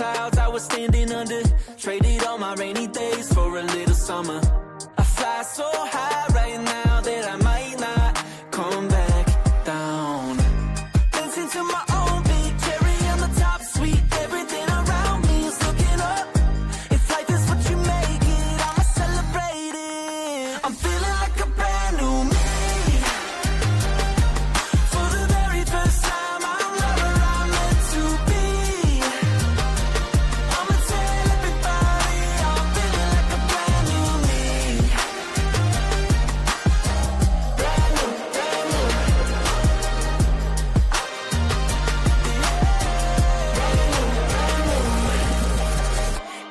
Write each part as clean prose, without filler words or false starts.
clouds I was standing under. Traded all my rainy days for a little summer. I fly so high right now that I might not come back down. Dancing to my own beat, cherry on the top, sweet. Everything around me is looking up. If life is what you make it, I'ma celebrate it. I'm feeling like a brand new me. For the very first time, I'm right where I'm meant to be. I'ma tell everybody I'm feeling like a brand new me. Brand new, brand new.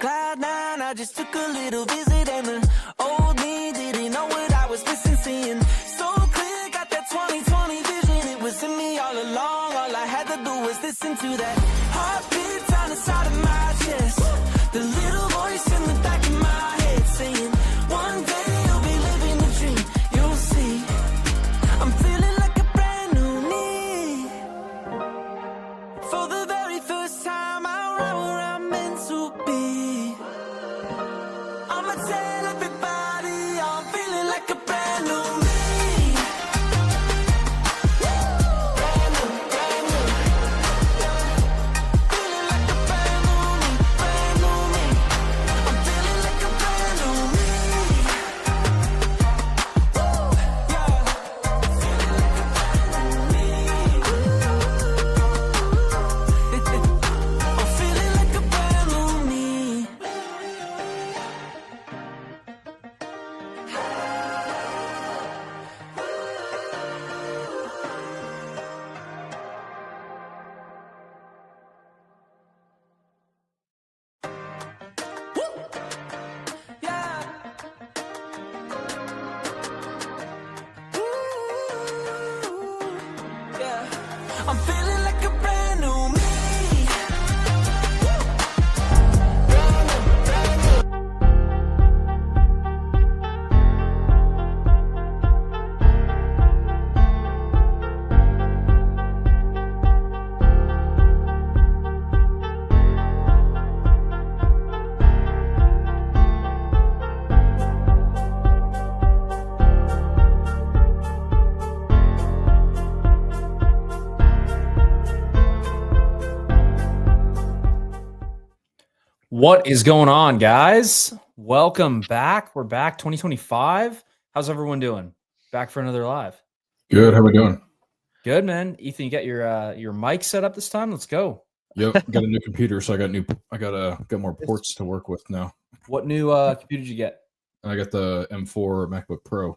Cloud nine, I just took a little visit and the old me didn't know what I was missing. Seeing so clear, got that 2020 vision. It was in me all along. All I had to do was listen to that heartbeat down inside of my chest. The little voice in the back of my head saying, one day you'll be living the dream. You'll see. I'm feeling like a brand new me. For the very first time, I'm right where I'm meant to be. I'ma tell everybody I'm feeling like a brand new me. Brand new, brand new. Feeling like a brand new me, brand new me. I'm feeling like a brand new me. Woo, yeah. Feeling like a brand new me. I'm feeling like a brand new me. Yeah. Ooh, yeah. I'm feeling like a brand new me. Brand new, brand new. What is going on, guys? Welcome back. We're back 2025. How's everyone doing? Back for another live. Good. How we doing? Good, man. Ethan, you got your mic set up this time? Let's go. Yep. Got a new computer, so I got more ports to work with now. What new computer did you get? I got the M4 MacBook Pro.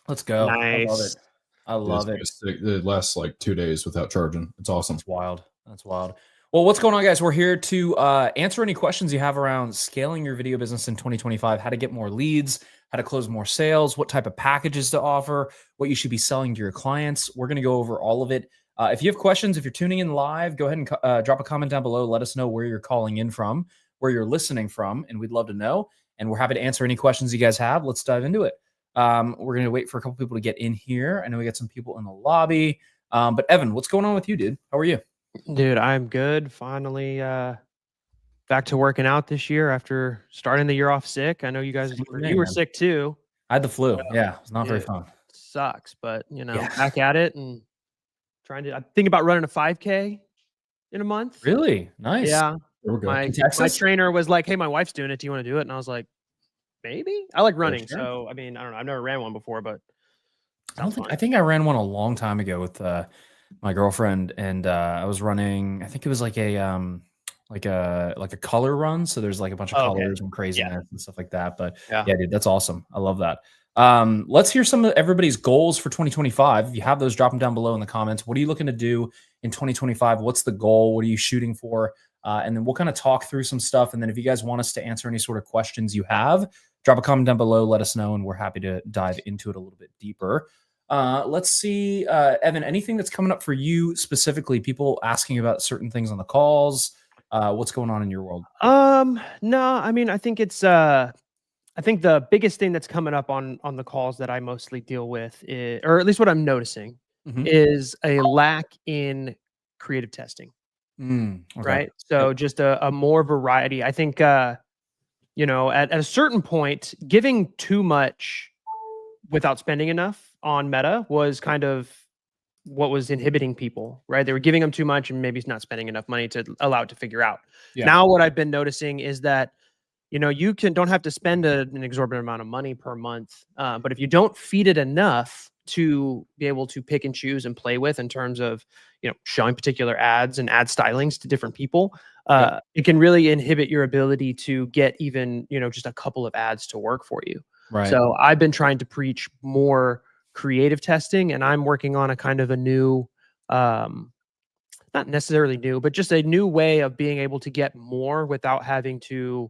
Let's go. I love Nice. it. I love it. It lasts like 2 days without charging. It's awesome. That's wild. That's wild. Well, what's going on, guys? We're here to answer any questions you have around scaling your video business in 2025, how to get more leads, how to close more sales, what type of packages to offer, what you should be selling to your clients. We're going to go over all of it. If you have questions, if you're tuning in live, go ahead and drop a comment down below. Let us know where you're calling in from, where you're listening from, and we'd love to know. And we're happy to answer any questions you guys have. Let's dive into it. We're going to wait for a couple people to get in here. I know we got some people in the lobby. But Evan, what's going on with you, dude? How are you? Dude, I'm good. Finally back to working out this year after starting the year off sick. I know you guys you were sick too. I had the flu. Yeah, it's not very fun. Sucks, but Yeah. back at it and I'm thinking about running a 5K in a month. Really? Nice. Yeah. There we go. My trainer was like, "Hey, my wife's doing it. Do you want to do it?" And I was like, "Maybe." I like running, sure. so I mean, I don't know. I've never ran one before, but I think I ran one a long time ago with my girlfriend, and I was running. I think it was like a color run. So there's like a bunch of colors and craziness and stuff like that. But yeah, dude, that's awesome. I love that. Let's hear some of everybody's goals for 2025. If you have those, drop them down below in the comments. What are you looking to do in 2025? What's the goal? What are you shooting for? And then we'll kind of talk through some stuff. And then if you guys want us to answer any sort of questions you have, drop a comment down below. Let us know, and we're happy to dive into it a little bit deeper. Let's see, Evan, anything that's coming up for you specifically? People asking about certain things on the calls. What's going on in your world? No, I mean, I think it's I think the biggest thing that's coming up on the calls that I mostly deal with or at least what I'm noticing is a lack in creative testing. Okay. right? So just a more variety. I think, you know, at a certain point, giving too much without spending enough on Meta was kind of what was inhibiting people, right? They were giving them too much and maybe not spending enough money to allow it to figure out. Yeah. Now, what I've been noticing is that, you know, you don't have to spend an exorbitant amount of money per month, but if you don't feed it enough to be able to pick and choose and play with in terms of, you know, showing particular ads and ad stylings to different people, it can really inhibit your ability to get even, you know, just a couple of ads to work for you. Right. So I've been trying to preach more creative testing, and I'm working on a kind of a new, not necessarily new, but just a new way of being able to get more without having to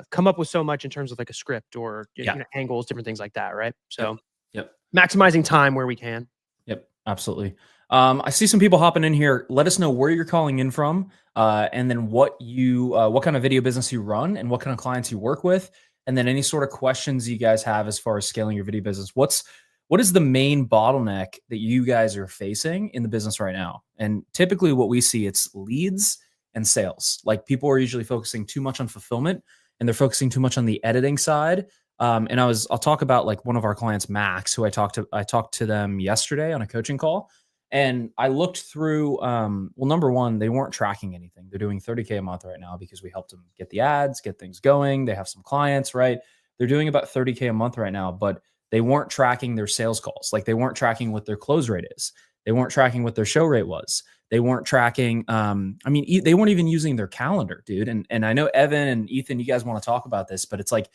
come up with so much in terms of like a script or you know, angles, different things like that, right? So Yep. maximizing time where we can. Yep, absolutely. I see some people hopping in here. Let us know where you're calling in from, and then what kind of video business you run, and what kind of clients you work with, and then any sort of questions you guys have as far as scaling your video business. What is the main bottleneck that you guys are facing in the business right now? And typically, what we see, it's leads and sales. Like, people are usually focusing too much on fulfillment, and they're focusing too much on the editing side. And I'll talk about like one of our clients, Max, who I talked to them yesterday on a coaching call, and I looked through, well, number one, they weren't tracking anything. They're doing 30K a month right now because we helped them get the ads, get things going. They have some clients, right? They're doing about 30K a month right now, but they weren't tracking their sales calls. Like, they weren't tracking what their close rate is. They weren't tracking what their show rate was. They weren't tracking, they weren't even using their calendar, dude. And I know Evan and Ethan, you guys want to talk about this, but it's like,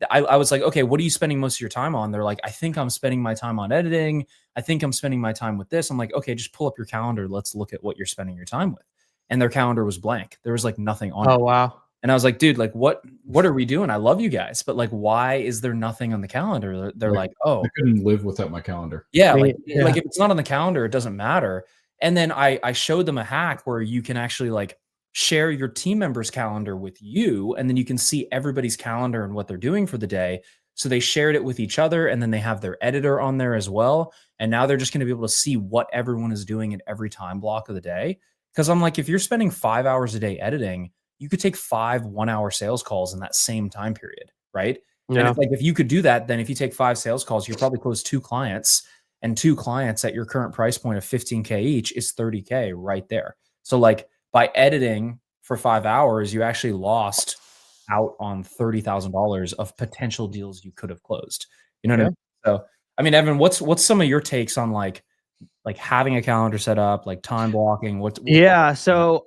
I was like, okay, what are you spending most of your time on? They're like, I think I'm spending my time on editing. I think I'm spending my time with this. I'm like, okay, just pull up your calendar. Let's look at what you're spending your time with. And their calendar was blank. There was like nothing on it. Oh, wow. And I was like, dude, like, what are we doing? I love you guys, but like, why is there nothing on the calendar? They're like, oh, I couldn't live without my calendar. Yeah. Like if it's not on the calendar, it doesn't matter. And then I showed them a hack where you can actually like share your team members' calendar with you, and then you can see everybody's calendar and what they're doing for the day. So they shared it with each other, and then they have their editor on there as well. And now they're just going to be able to see what everyone is doing at every time block of the day. Because I'm like, if you're spending 5 hours a day editing, you could take 5 1-hour sales calls in that same time period, right? Yeah. And it's like, if you could do that, then if you take 5 sales calls, you'll probably close 2 clients, and 2 clients at your current price point of 15K each is 30K right there. So like, by editing for 5 hours, you actually lost out on $30,000 of potential deals you could have closed. You know what I mean? So, I mean, Evan, what's some of your takes on like having a calendar set up, like time blocking? So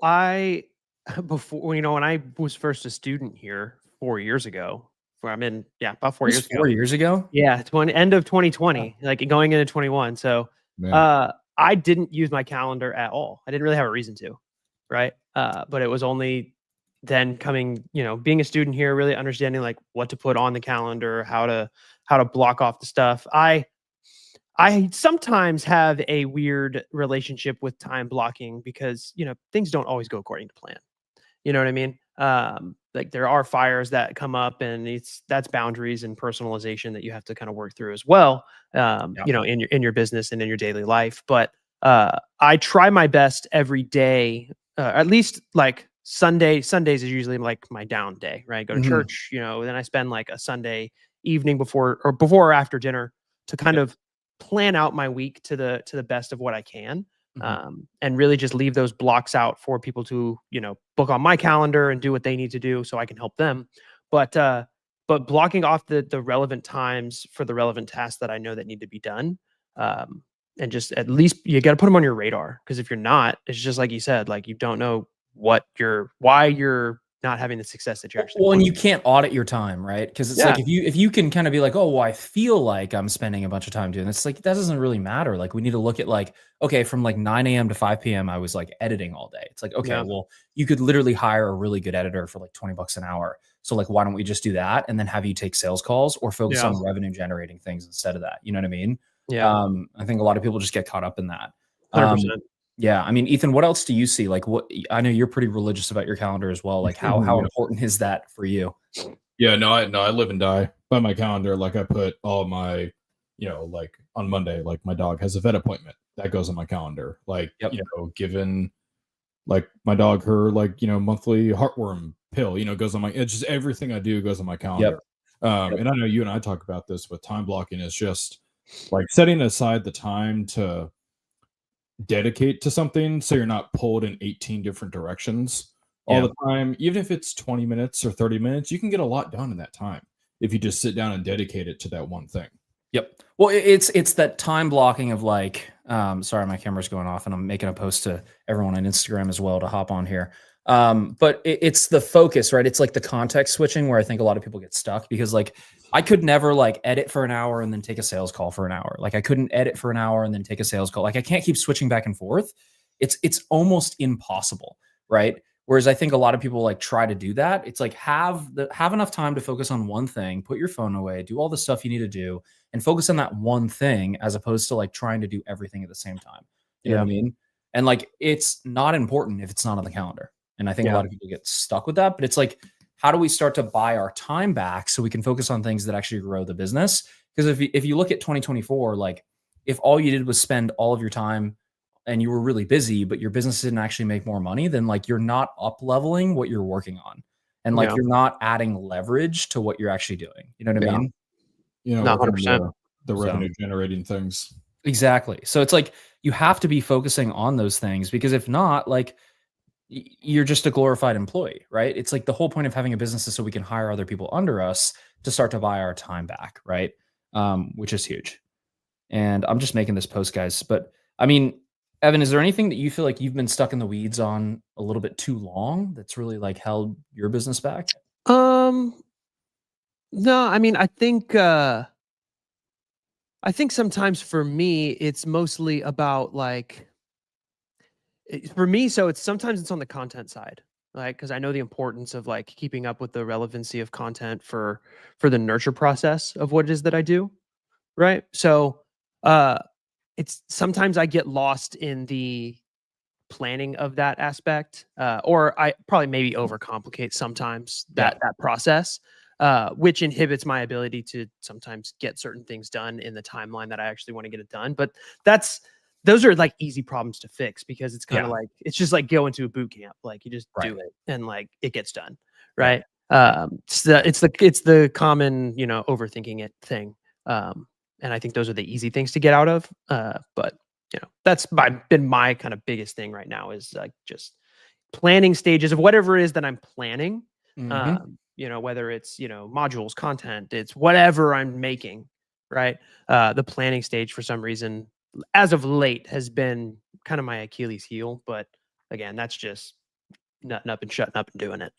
before, you know, when I was first a student here 4 years ago, about 4 years ago. 4 years ago? Yeah, end of 2020, like going into 21. So, I didn't use my calendar at all. I didn't really have a reason to. Right. But it was only then being a student here, really understanding like what to put on the calendar, how to block off the stuff. I sometimes have a weird relationship with time blocking because, you know, things don't always go according to plan. You know what I mean? Like, there are fires that come up, and that's boundaries and personalization that you have to kind of work through as well. You know, in your business and in your daily life. But I try my best every day. At least like Sundays is usually like my down day, right? Go to church, you know, then I spend like a Sunday evening before or after dinner to kind of plan out my week to the best of what I can. And really just leave those blocks out for people to, you know, book on my calendar and do what they need to do so I can help them. But blocking off the relevant times for the relevant tasks that I know that need to be done. And just at least you got to put them on your radar, because if you're not, it's just like you said, like, you don't know why you're not having the success that you're actually. Well, and you can't audit your time, right? Because it's like, if you can kind of be like, oh, well, I feel like I'm spending a bunch of time doing this. Like, that doesn't really matter. Like, we need to look at like, okay, from like 9 a.m. to 5 p.m. I was like editing all day. It's like, okay, well, you could literally hire a really good editor for like $20 an hour. So like, why don't we just do that and then have you take sales calls or focus on revenue generating things instead of that? You know what I mean? Yeah. I think a lot of people just get caught up in that. 100%. Yeah. I mean, Ethan, what else do you see? Like, I know you're pretty religious about your calendar as well. Like, how important is that for you? Yeah, no, I live and die by my calendar. Like, I put all my, you know, like on Monday, like my dog has a vet appointment that goes on my calendar. Like, you know, given like my dog, her like, monthly heartworm pill, goes on it's just everything I do goes on my calendar. And I know you and I talk about this with time blocking. Is just like setting aside the time to dedicate to something so you're not pulled in 18 different directions all the time. Even if it's 20 minutes or 30 minutes, you can get a lot done in that time if you just sit down and dedicate it to that one thing. Yep. Well, it's that time blocking of like, sorry, my camera's going off and I'm making a post to everyone on Instagram as well to hop on here. But it's the focus, right? It's like the context switching where I think a lot of people get stuck, because like I could never like edit for an hour and then take a sales call for an hour. Like I couldn't edit for an hour and then take a sales call. Like I can't keep switching back and forth. It's almost impossible, right? Whereas I think a lot of people like try to do that. It's like have enough time to focus on one thing, put your phone away, do all the stuff you need to do, and focus on that one thing, as opposed to like trying to do everything at the same time. You know what I mean? And like, it's not important if it's not on the calendar. And I think a lot of people get stuck with that, but it's like, how do we start to buy our time back so we can focus on things that actually grow the business? Because if you look at 2024, like if all you did was spend all of your time and you were really busy, but your business didn't actually make more money, then like you're not up leveling what you're working on. And like, you're not adding leverage to what you're actually doing. You know what I mean? Not 100%. The revenue generating things. Exactly. So it's like, you have to be focusing on those things, because if not, like you're just a glorified employee, right? It's like the whole point of having a business is so we can hire other people under us to start to buy our time back. Right. Which is huge. And I'm just making this post, guys. But I mean, Evan, is there anything that you feel like you've been stuck in the weeds on a little bit too long that's really like held your business back? No, I mean, I think sometimes for me, it's mostly about like, for me, so sometimes it's on the content side, like, because I know the importance of like keeping up with the relevancy of content for the nurture process of what it is that I do, right? So it's sometimes I get lost in the planning of that aspect, or I probably maybe overcomplicate sometimes that process, which inhibits my ability to sometimes get certain things done in the timeline that I actually want to get it done. But those are like easy problems to fix, because it's kind of like, it's just like going to a boot camp. Like you just do it and like it gets done. Right. It's the common, overthinking it thing. And I think those are the easy things to get out of. But that's been my kind of biggest thing right now, is like just planning stages of whatever it is that I'm planning. Whether it's, modules, content, it's whatever I'm making, right? The planning stage for some reason, as of late, has been kind of my Achilles heel. But again, that's just nutting up and shutting up and doing it,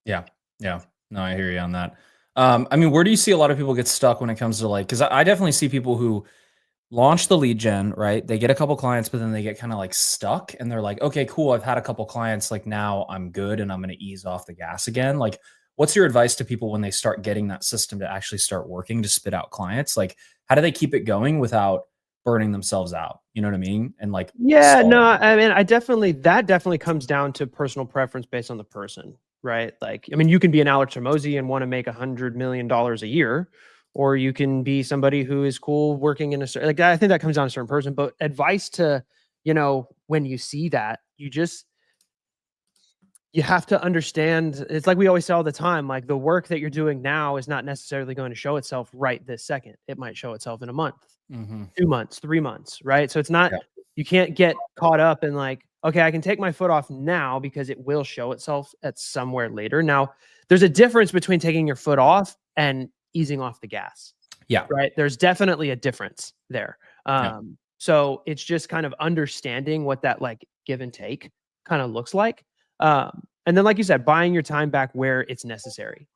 Yeah. No, I hear you on that. I mean, where do you see a lot of people get stuck when it comes to like, because I definitely see people who launch the lead gen, right? They get a couple clients, but then they get kind of like stuck and they're like, okay, cool. I've had a couple clients. Like now I'm good and I'm going to ease off the gas again. Like, what's your advice to people when they start getting that system to actually start working to spit out clients? Like, how do they keep it going without burning themselves out? You know what I mean? And like, I mean, that definitely comes down to personal preference based on the person, right? Like, I mean, you can be an Alex Hormozi and want to make $100 million a year, or you can be somebody who is cool working in a certain, like, I think that comes down to a certain person. But advice to, when you see that, you have to understand, it's like we always say all the time, like the work that you're doing now is not necessarily going to show itself right this second. It might show itself in a month, 2 months, 3 months, right? So it's not, you can't get caught up in like, okay, I can take my foot off now because it will show itself at somewhere later. Now, there's a difference between taking your foot off and easing off the gas. Yeah. Right. There's definitely a difference there. So it's just kind of understanding what that like give and take kind of looks like. And then, like you said, buying your time back where it's necessary,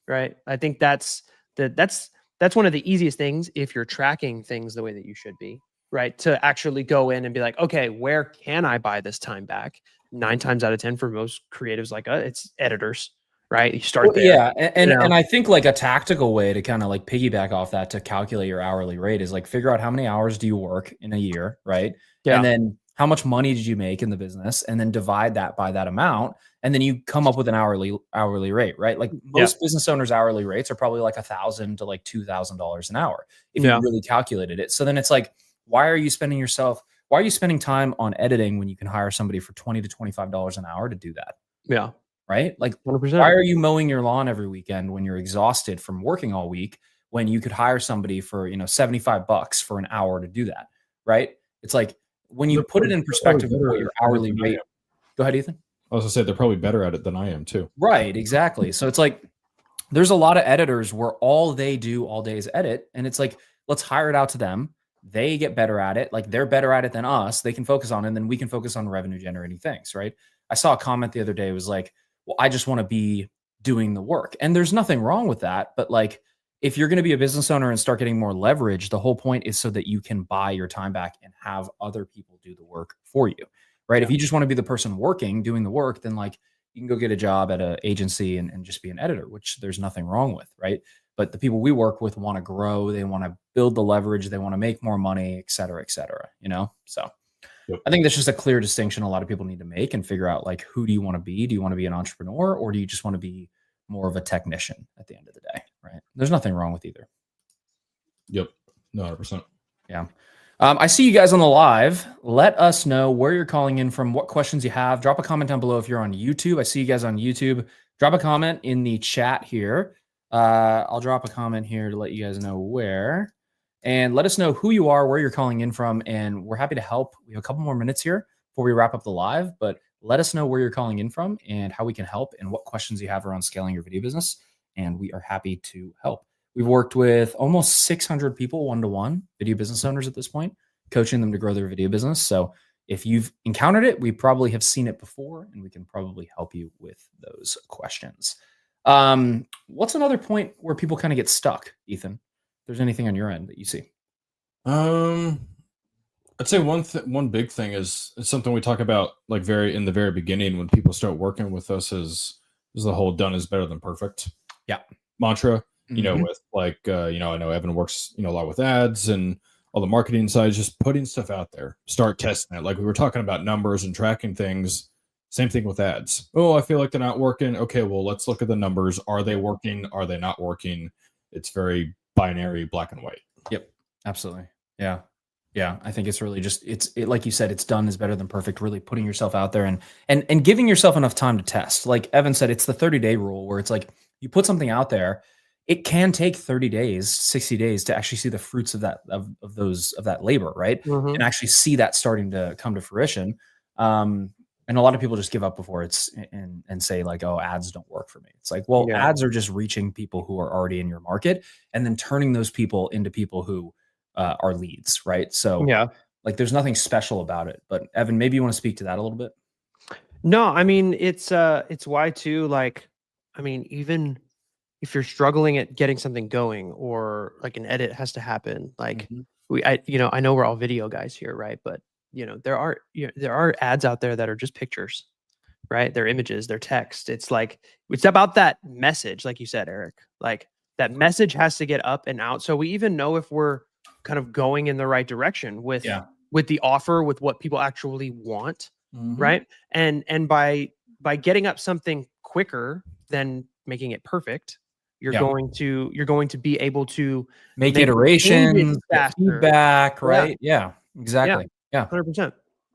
right? I think that's one of the easiest things if you're tracking things the way that you should be, right? To actually go in and be like, okay, where can I buy this time back? 9 times out of 10 for most creatives like us, it's editors, right? You start there. Yeah, and I think like a tactical way to kind of like piggyback off that to calculate your hourly rate is like figure out how many hours do you work in a year, right? Yeah. And then how much money did you make in the business, and then divide that by that amount, and then you come up with an hourly rate, right? Like most business owners' hourly rates are probably like $1,000 to like $2,000 an hour if you really calculated it. So then it's like, why are you spending yourself? why are you spending time on editing when you can hire somebody for $20 to $25 an hour to do that? Yeah. Right? Like, 100%. why are you mowing your lawn every weekend when you're exhausted from working all week when you could hire somebody for, $75 for an hour to do that? Right? It's like when you put it in perspective of what your hourly rate. Go ahead, Ethan. I was gonna say they're probably better at it than I am too. Right, exactly. So it's like there's a lot of editors where all they do all day is edit, and it's like, let's hire it out to them. They get better at it. Like, they're better at it than us. They can focus on it, and then we can focus on revenue generating things, right? I saw a comment the other day. It was like, well, I just want to be doing the work. And there's nothing wrong with that. But like, if you're going to be a business owner and start getting more leverage, the whole point is so that you can buy your time back and have other people do the work for you, right? If you just want to be the person working, doing the work, then like, you can go get a job at an agency and just be an editor, which there's nothing wrong with, right? But the people we work with want to grow. They want to build the leverage. They want to make more money, et cetera, So I think that's just a clear distinction a lot of people need to make and figure out, like, who do you want to be? Do you want to be an entrepreneur, or do you just want to be more of a technician at the end of the day, right? There's nothing wrong with either. Yep. 100%. Yeah. I see you guys on the live. Let us know where you're calling in from, what questions you have. Drop a comment down below if you're on YouTube. I see you guys on YouTube. Drop a comment in the chat here. I'll drop a comment here to let you guys know where. And let us know who you are, where you're calling in from, and we're happy to help. We have a couple more minutes here before we wrap up the live, but let us know where you're calling in from and how we can help and what questions you have around scaling your video business, and we are happy to help. We've worked with almost 600 people one-to-one, video business owners at this point, coaching them to grow their video business. So if you've encountered it, we probably have seen it before, and we can probably help you with those questions. What's another point where people kind of get stuck, Ethan? If there's anything on your end that you see? I'd say one big thing is something we talk about like in the very beginning when people start working with us is the whole done is better than perfect mantra. With like, I know Evan works, a lot with ads and all the marketing sides, just putting stuff out there, start testing it. Like we were talking about numbers and tracking things. Same thing with ads. Oh, I feel like they're not working. Okay, well, let's look at the numbers. Are they working? Are they not working? It's very binary, black and white. Yep, absolutely. Yeah. I think it's really just, like you said, it's done is better than perfect, really putting yourself out there and giving yourself enough time to test. Like Evan said, it's the 30-day rule where it's like you put something out there. It can take 30 days, 60 days to actually see the fruits of that, of that labor, right? Mhm. And actually see that starting to come to fruition. And a lot of people just give up before and say like, oh, ads don't work for me. It's like, well, ads are just reaching people who are already in your market and then turning those people into people who are leads, right? So like there's nothing special about it. But Evan, maybe you want to speak to that a little bit? No, I mean, it's why too, like, I mean, even if you're struggling at getting something going or like an edit has to happen, like I know we're all video guys here, right? But there are ads out there that are just pictures, right? They're images, they're text. It's like, it's about that message, like you said, Eric, like that message has to get up and out. So we even know if we're kind of going in the right direction with the offer, with what people actually want, right? And by getting up something quicker than making it perfect, you're going to be able to make iterations, feedback, right? Yeah, exactly. Yeah, 100%.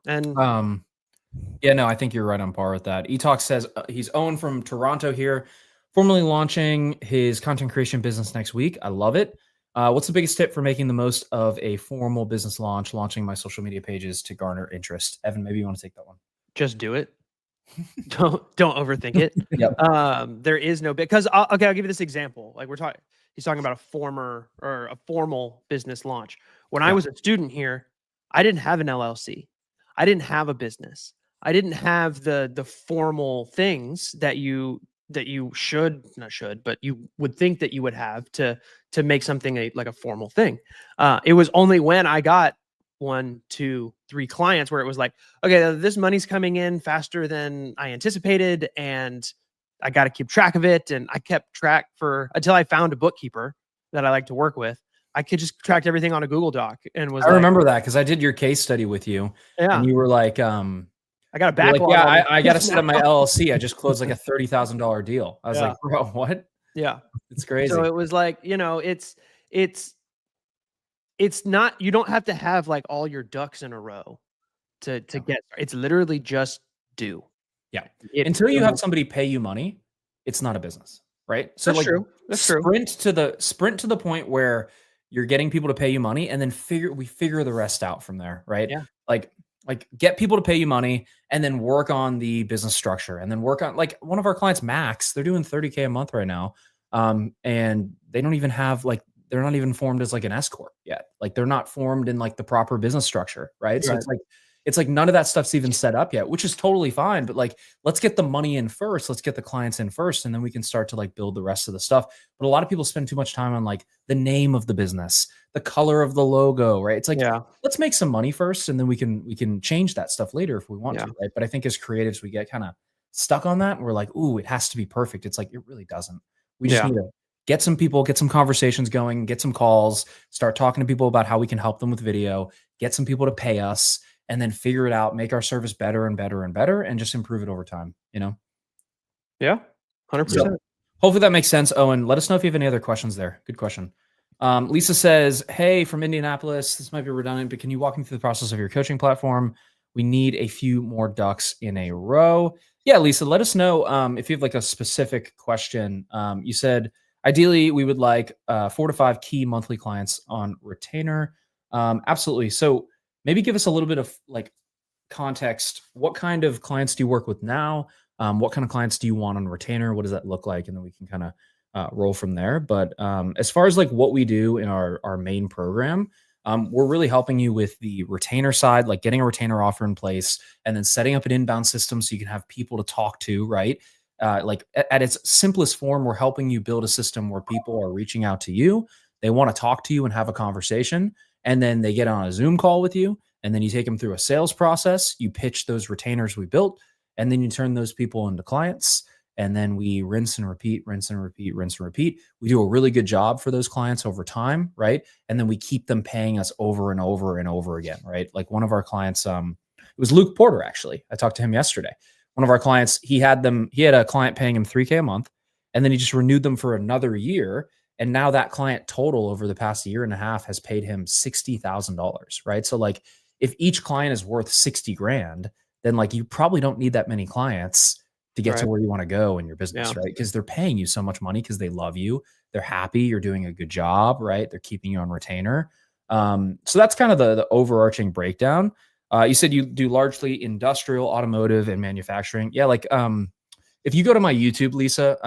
And no, I think you're right on par with that. eTalk says he's Owen from Toronto here, formally launching his content creation business next week. I love it. What's the biggest tip for making the most of a formal business launching my social media pages to garner interest? Evan, maybe you want to take that one. Just do it. Don't overthink it. There is no big, because I'll give you this example. Like he's talking about a formal business launch. When I was a student here, I didn't have an LLC. I didn't have a business. I didn't have the formal things that you but you would think that you would have to make something like a formal thing. It was only when I got 1, 2, 3 clients where it was like, okay, this money's coming in faster than I anticipated, and I got to keep track of it. And I kept track until I found a bookkeeper that I like to work with. I could just track everything on a Google Doc and I remember that because I did your case study with you. Yeah. And you were like, I got a backlog. Like, I got to set up my LLC. I just closed like a $30,000 deal. I was like, bro, what? Yeah. It's crazy. So it was like, it's not, you don't have to have like all your ducks in a row to get. It's literally just do. Yeah. Until you have somebody pay you money, it's not a business, right? So That's true. That's true. Sprint to the point where you're getting people to pay you money, and then we figure the rest out from there, right? Yeah. Like get people to pay you money, and then work on the business structure, and then work on, like, one of our clients, Max, they're doing $30K a month right now. And they don't even have, like, they're not even formed as like an S corp yet. Like, they're not formed in like the proper business structure, right? So it's like none of that stuff's even set up yet, which is totally fine. But like, let's get the money in first. Let's get the clients in first, and then we can start to like build the rest of the stuff. But a lot of people spend too much time on like the name of the business, the color of the logo, right? It's like, let's make some money first, and then we can change that stuff later if we want to, right? But I think as creatives, we get kind of stuck on that, and we're like, ooh, it has to be perfect. It's like, it really doesn't. We just need to get some people, get some conversations going, get some calls, start talking to people about how we can help them with video, get some people to pay us, and then figure it out, make our service better and better and better, and just improve it over time, you know? Yeah, 100%. So, hopefully that makes sense, Owen. Let us know if you have any other questions there. Good question. Lisa says, hey, from Indianapolis, this might be redundant, but can you walk me through the process of your coaching platform? We need a few more ducks in a row. Yeah, Lisa, let us know if you have like a specific question. You said, ideally, we would like 4 to 5 key monthly clients on retainer. Absolutely. So maybe give us a little bit of like context. What kind of clients do you work with now? What kind of clients do you want on retainer? What does that look like? And then we can kind of roll from there. But as far as like what we do in our main program, we're really helping you with the retainer side, like getting a retainer offer in place, and then setting up an inbound system so you can have people to talk to, right? Like at its simplest form, we're helping you build a system where people are reaching out to you. They want to talk to you and have a conversation, and then they get on a Zoom call with you, and then you take them through a sales process. You pitch those retainers we built, and then you turn those people into clients. And then we rinse and repeat, rinse and repeat, rinse and repeat. We do a really good job for those clients over time, right? And then we keep them paying us over and over and over again, right? Like one of our clients, it was Luke Porter, actually. I talked to him yesterday. One of our clients, he had a client paying him $3K a month, and then he just renewed them for another year. And now that client total over the past year and a half has paid him $60,000, right? So like if each client is worth 60 grand, then like you probably don't need that many clients to get to where you want to go in your business, right? Because they're paying you so much money because they love you. They're happy. You're doing a good job, right? They're keeping you on retainer. So that's kind of the overarching breakdown. You said you do largely industrial, automotive, and manufacturing. Yeah, like if you go to my YouTube, Lisa,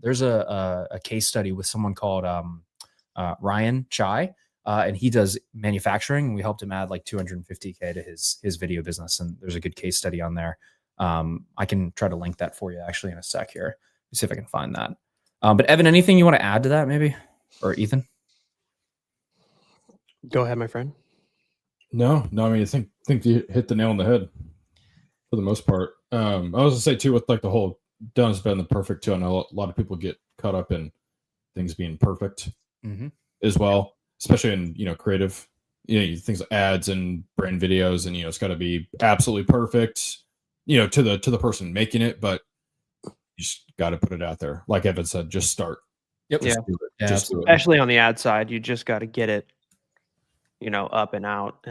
there's a case study with someone called Ryan Chai, and he does manufacturing. We helped him add like 250K to his video business, and there's a good case study on there. I can try to link that for you actually in a sec here. Let's see if I can find that. But Evan, anything you want to add to that maybe? Or Ethan? Go ahead, my friend. No, I mean, I think you hit the nail on the head for the most part. I was gonna say too, with like the whole done is better than perfect too. I know a lot of people get caught up in things being perfect as well, especially in, creative, things like ads and brand videos, and, it's got to be absolutely perfect, to the person making it, but you just got to put it out there. Like Evan said, just start. Yep. Just do it. Yeah, just do it. Especially on the ad side, you just got to get it, up and out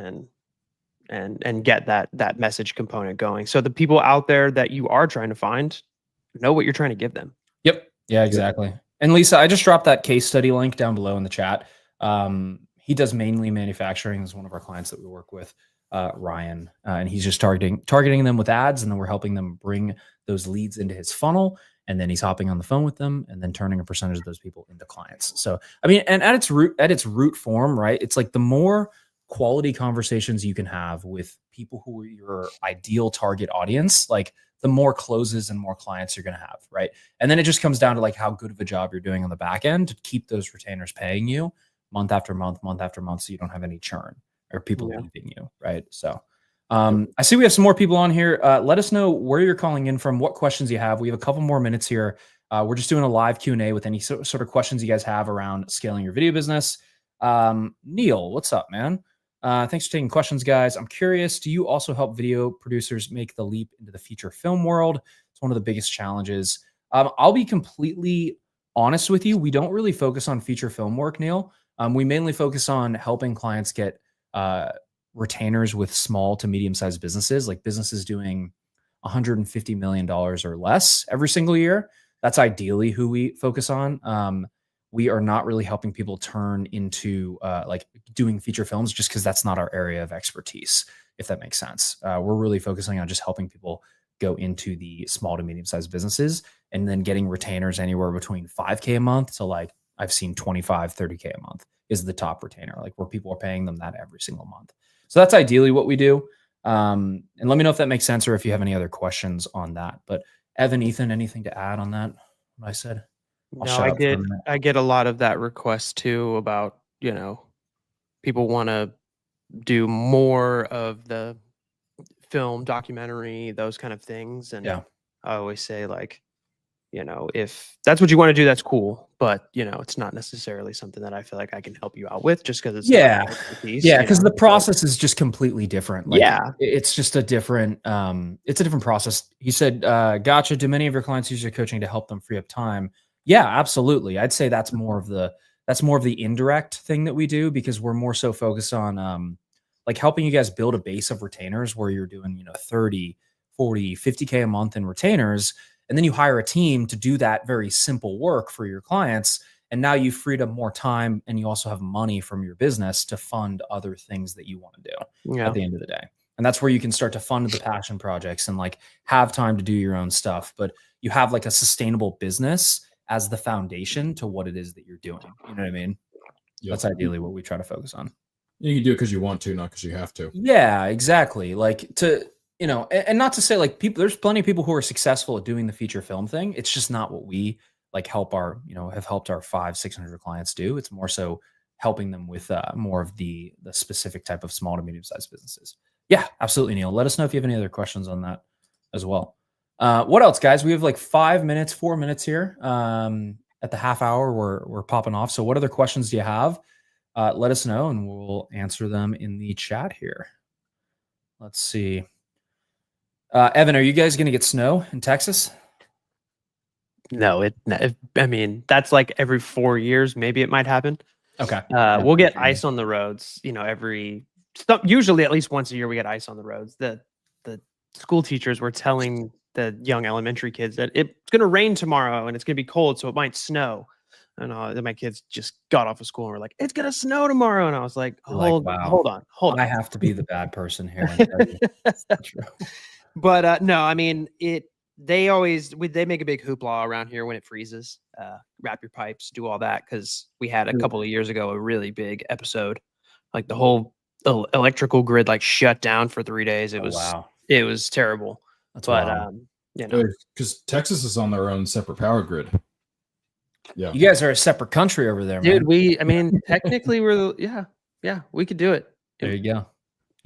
and get that message component going. So the people out there that you are trying to find know what you're trying to give them. Yep. Yeah, exactly. And Lisa, I just dropped that case study link down below in the chat. He does mainly manufacturing. Is one of our clients that we work with, Ryan, and he's just targeting them with ads, and then we're helping them bring those leads into his funnel, and then he's hopping on the phone with them and then turning a percentage of those people into clients. So, I mean, and at its root form, right? It's like the more quality conversations you can have with people who are your ideal target audience, like the more closes and more clients you're going to have, right? And then it just comes down to like how good of a job you're doing on the back end to keep those retainers paying you month after month, so you don't have any churn or people leaving you, right? So I see we have some more people on here. Let us know where you're calling in from, what questions you have. We have a couple more minutes here. We're just doing a live Q&A with any sort of questions you guys have around scaling your video business. Neil, what's up, man? Thanks for taking questions, guys. I'm curious, do you also help video producers make the leap into the feature film world? It's one of the biggest challenges. I'll be completely honest with you. We don't really focus on feature film work, Neil. We mainly focus on helping clients get retainers with small to medium sized businesses, like businesses doing $150 million or less every single year. That's ideally who we focus on. We are not really helping people turn into like doing feature films just because that's not our area of expertise, if that makes sense. We're really focusing on just helping people go into the small to medium sized businesses and then getting retainers anywhere between $5K a month to like I've seen 25, 30K a month is the top retainer, like where people are paying them that every single month. So that's ideally what we do. And let me know if that makes sense or if you have any other questions on that. But Evan, Ethan, anything to add on that? What I said? I get a lot of that request too about, people want to do more of the film, documentary, those kind of things. And I always say like, if that's what you want to do, that's cool. But, it's not necessarily something that I feel like I can help you out with just because it's because the process is just completely different. Like, it's just a different process. He said, gotcha. Do many of your clients use your coaching to help them free up time? Yeah, absolutely. I'd say that's more of the indirect thing that we do because we're more so focused on like helping you guys build a base of retainers where you're doing, 30, 40, 50K a month in retainers. And then you hire a team to do that very simple work for your clients. And now you've freed up more time and you also have money from your business to fund other things that you want to do at the end of the day. And that's where you can start to fund the passion projects and like have time to do your own stuff. But you have like a sustainable business as the foundation to what it is that you're doing. You know what I mean? Yep. That's ideally what we try to focus on. You can do it because you want to, not because you have to. Yeah, exactly. Like and not to say like there's plenty of people who are successful at doing the feature film thing. It's just not what we like have helped our 500-600 clients do. It's more so helping them with more of the specific type of small to medium sized businesses. Yeah, absolutely, Neil. Let us know if you have any other questions on that as well. What else, guys? We have like 4 minutes here. At the half hour, we're popping off. So what other questions do you have? Let us know and we'll answer them in the chat here. Let's see. Evan, are you guys going to get snow in Texas? No, I mean, that's like every 4 years, maybe it might happen. Okay. We'll get ice on the roads, usually at least once a year we get ice on the roads. The school teachers were telling the young elementary kids that it's going to rain tomorrow and it's going to be cold, so it might snow. And then my kids just got off of school and were like, "It's going to snow tomorrow." And I was like, hold on. I have to be the bad person here. That's true. But no, I mean, they make a big hoopla around here when it freezes. Wrap your pipes, do all that, because we had a couple of years ago a really big episode, like the whole electrical grid like shut down for 3 days. It was terrible. Because Texas is on their own separate power grid. Yeah, you guys are a separate country over there, dude. Technically we're we could do it. There you go.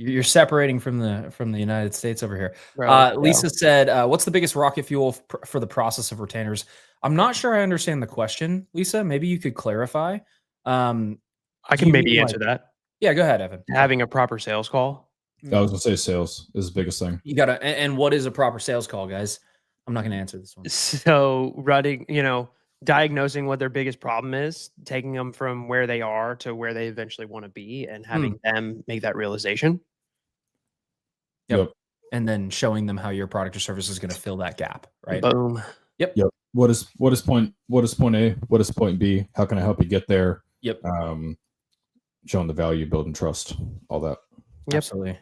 You're separating from the United States over here. Lisa said, what's the biggest rocket fuel for the process of retainers? I'm not sure I understand the question, Lisa. Maybe you could clarify. I can maybe answer that. Yeah, go ahead, Evan. Having a proper sales call. I was going to say sales is the biggest thing. You got to, and what is a proper sales call, guys? I'm not going to answer this one. So running, diagnosing what their biggest problem is, taking them from where they are to where they eventually want to be and having them make that realization. Yep. And then showing them how your product or service is going to fill that gap, right? Boom. Yep. What is point A? What is point B? How can I help you get there? Yep. Showing the value, building trust, all that. Yep. Absolutely.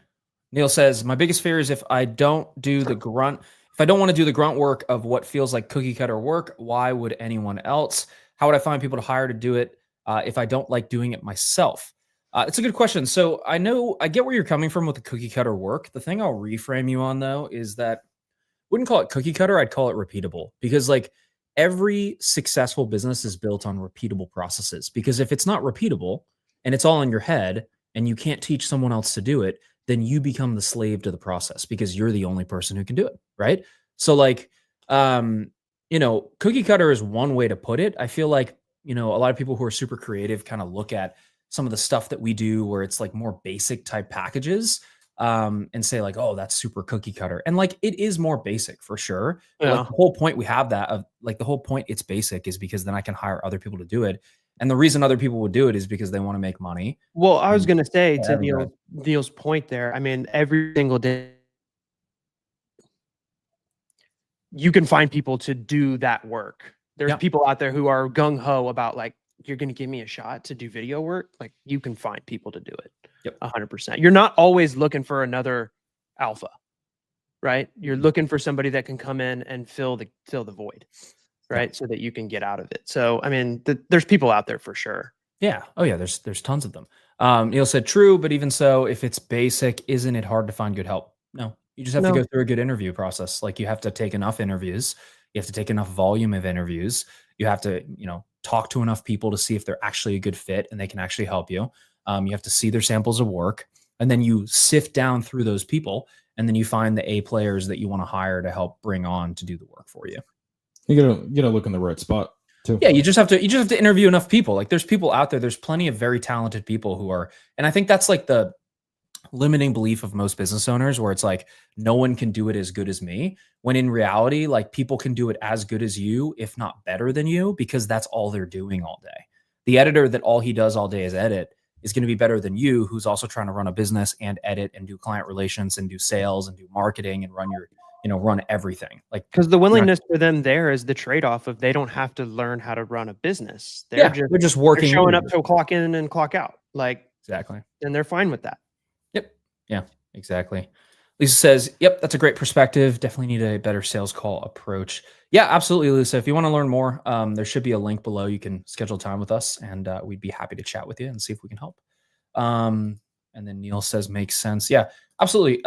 Neil says, my biggest fear is if I don't want to do the grunt work of what feels like cookie cutter work, why would anyone else? How would I find people to hire to do it if I don't like doing it myself? It's a good question. So I get where you're coming from with the cookie cutter work. The thing I'll reframe you on though is that I wouldn't call it cookie cutter. I'd call it repeatable, because like every successful business is built on repeatable processes. Because if it's not repeatable and it's all in your head and you can't teach someone else to do it, then you become the slave to the process because you're the only person who can do it. Right. So like, cookie cutter is one way to put it. I feel like, a lot of people who are super creative kind of look at some of the stuff that we do where it's like more basic type packages and say like, oh, that's super cookie cutter. And like, it is more basic for sure. Yeah. Like the whole point we have that of like the whole point it's basic is because then I can hire other people to do it. And the reason other people would do it is because they want to make money. Well, I was going to say to Neil's point there, I mean, every single day you can find people to do that work. There's people out there who are gung-ho about like, you're going to give me a shot to do video work. Like you can find people to do it. 100%. You're not always looking for another alpha, right? You're looking for somebody that can come in and fill the void, right? So that you can get out of it. So, I mean, there's people out there for sure. Yeah. Oh yeah. There's tons of them. Neil said true, but even so, if it's basic, isn't it hard to find good help? No, you just have to go through a good interview process. Like you have to take enough interviews. You have to take enough volume of interviews. You have to, talk to enough people to see if they're actually a good fit and they can actually help you. You have to see their samples of work, and then you sift down through those people, and then you find the A players that you want to hire to help bring on to do the work for you. You gotta look in the right spot too. Yeah, you just have to interview enough people. Like there's people out there. There's plenty of very talented people who are, and I think that's like the limiting belief of most business owners, where it's like no one can do it as good as me, when in reality, like people can do it as good as you, if not better than you, because that's all they're doing all day. The editor that all he does all day is edit is going to be better than you, who's also trying to run a business and edit and do client relations and do sales and do marketing and run your, run everything. Like, because the willingness for them there is the trade-off of they don't have to learn how to run a business. They're just working, showing up to clock in and clock out. Like exactly. And they're fine with that. Yep. Yeah, exactly. Lisa says, yep, that's a great perspective. Definitely need a better sales call approach. Yeah, absolutely, Lisa. If you want to learn more, there should be a link below. You can schedule time with us, and we'd be happy to chat with you and see if we can help. And then Neil says, makes sense. Yeah, absolutely.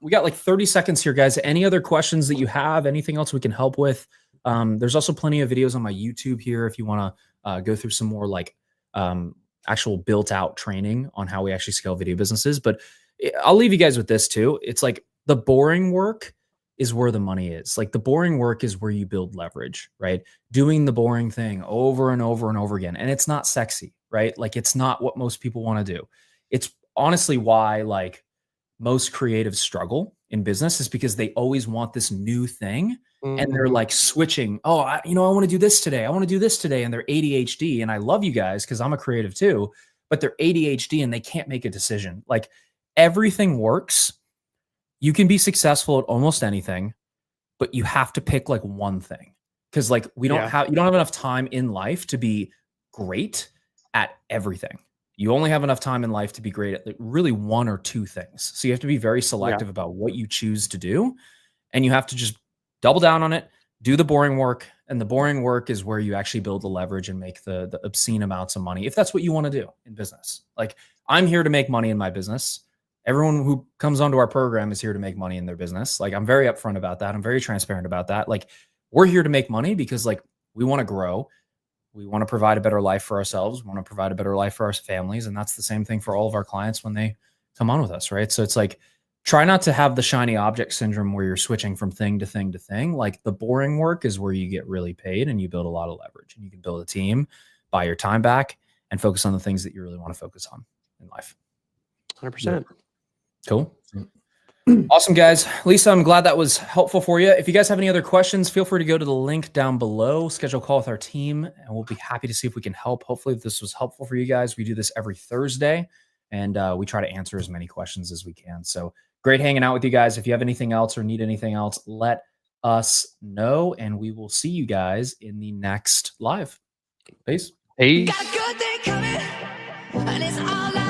We got like 30 seconds here, guys. Any other questions that you have? Anything else we can help with? There's also plenty of videos on my YouTube here if you want to go through some more like actual built out training on how we actually scale video businesses. But I'll leave you guys with this too. It's like the boring work is where the money is. Like the boring work is where you build leverage, right? Doing the boring thing over and over and over again. And it's not sexy, right? Like it's not what most people want to do. It's honestly why like most creatives struggle in business, is because they always want this new thing. And they're like switching. Oh, I want to do this today. I want to do this today. And they're ADHD. And I love you guys because I'm a creative too, but they're ADHD and they can't make a decision. Like everything works. You can be successful at almost anything, but you have to pick like one thing. Cause like you don't have enough time in life to be great at everything. You only have enough time in life to be great at like really one or two things. So you have to be very selective about what you choose to do. And you have to just double down on it, do the boring work. And the boring work is where you actually build the leverage and make the obscene amounts of money, if that's what you want to do in business. Like I'm here to make money in my business. Everyone who comes onto our program is here to make money in their business. Like I'm very upfront about that. I'm very transparent about that. Like we're here to make money because like we want to grow. We want to provide a better life for ourselves. We want to provide a better life for our families. And that's the same thing for all of our clients when they come on with us, right? So it's like, try not to have the shiny object syndrome where you're switching from thing to thing to thing. Like the boring work is where you get really paid and you build a lot of leverage, and you can build a team, buy your time back, and focus on the things that you really want to focus on in life. 100%. Cool. Awesome, guys. Lisa, I'm glad that was helpful for you. If you guys have any other questions, feel free to go to the link down below, schedule a call with our team, and we'll be happy to see if we can help. Hopefully this was helpful for you guys. We do this every Thursday, and we try to answer as many questions as we can. So great hanging out with you guys. If you have anything else or need anything else, let us know, and we will see you guys in the next live. Peace. Peace. Got a good thing coming, and it's all